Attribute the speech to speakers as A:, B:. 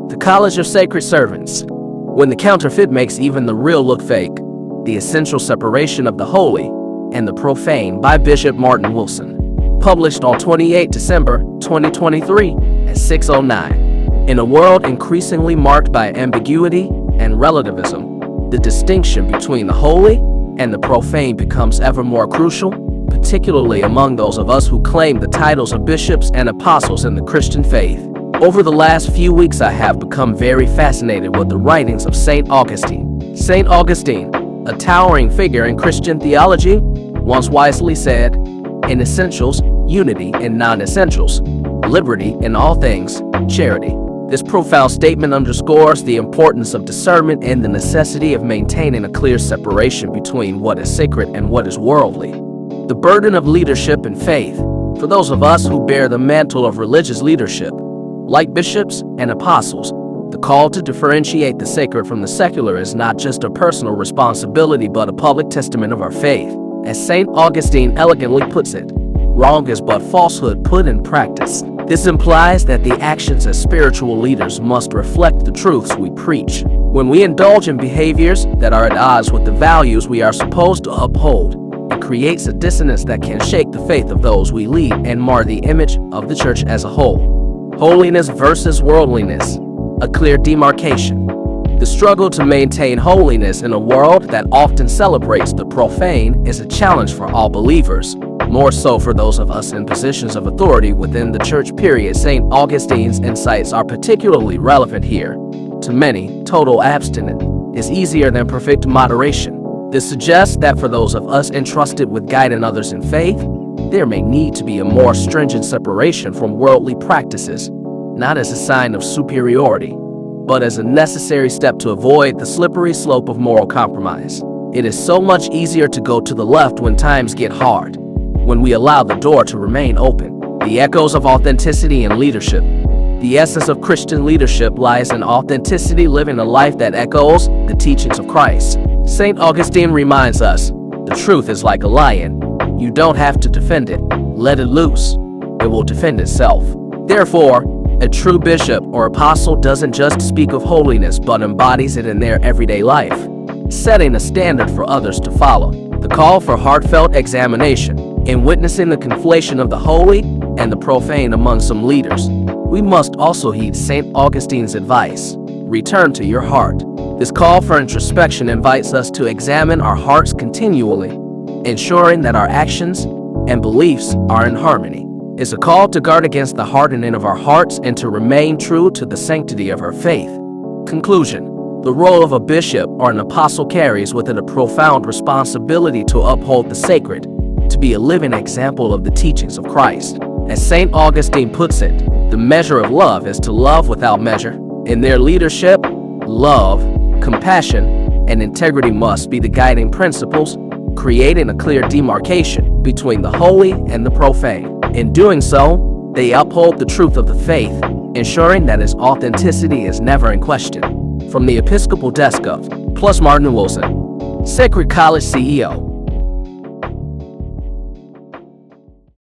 A: The College of Sacred Servants. When the counterfeit makes even the real look fake. The Essential Separation of the Holy and the Profane by Bishop Martin Wilson. Published on 28 December 2023 at 6:09. In a world increasingly marked by ambiguity and relativism, the distinction between the holy and the profane becomes ever more crucial, particularly among those of us who claim the titles of bishops and apostles in the Christian faith. Over the last few weeks, I have become very fascinated with the writings of Saint Augustine. Saint Augustine, a towering figure in Christian theology, once wisely said, "In essentials, unity; in non-essentials, liberty; in all things, charity." This profound statement underscores the importance of discernment and the necessity of maintaining a clear separation between what is sacred and what is worldly. The burden of leadership and faith. For those of us who bear the mantle of religious leadership, like bishops and apostles, the call to differentiate the sacred from the secular is not just a personal responsibility but a public testament of our faith. As Saint Augustine elegantly puts it, wrong is but falsehood put in practice. This implies that the actions as spiritual leaders must reflect the truths we preach. When we indulge in behaviors that are at odds with the values we are supposed to uphold, it creates a dissonance that can shake the faith of those we lead and mar the image of the church as a whole. Holiness versus worldliness, a clear demarcation. The struggle to maintain holiness in a world that often celebrates the profane is a challenge for all believers, more so for those of us in positions of authority within the church. St. Augustine's insights are particularly relevant here. To many, total abstinence is easier than perfect moderation. This suggests that for those of us entrusted with guiding others in faith, there may need to be a more stringent separation from worldly practices, not as a sign of superiority, but as a necessary step to avoid the slippery slope of moral compromise. It is so much easier to go to the left when times get hard, when we allow the door to remain open. The echoes of authenticity in leadership. The essence of Christian leadership lies in authenticity, living a life that echoes the teachings of Christ. Saint Augustine reminds us, the truth is like a lion. You don't have to defend it. Let it loose. It will defend itself. Therefore, a true bishop or apostle doesn't just speak of holiness but embodies it in their everyday life, setting a standard for others to follow. The call for heartfelt examination. In witnessing the conflation of the holy and the profane among some leaders, we must also heed Saint Augustine's advice. Return to your heart. This call for introspection invites us to examine our hearts continually, ensuring that our actions and beliefs are in harmony. It's a call to guard against the hardening of our hearts and to remain true to the sanctity of our faith. Conclusion. The role of a bishop or an apostle carries with it a profound responsibility to uphold the sacred, to be a living example of the teachings of Christ. As Saint Augustine puts it, the measure of love is to love without measure. In their leadership, love, compassion, and integrity must be the guiding principles, creating a clear demarcation between the holy and the profane. In doing so, they uphold the truth of the faith, ensuring that its authenticity is never in question. From the Episcopal Desk of Martin Wilson, Sacred College CEO.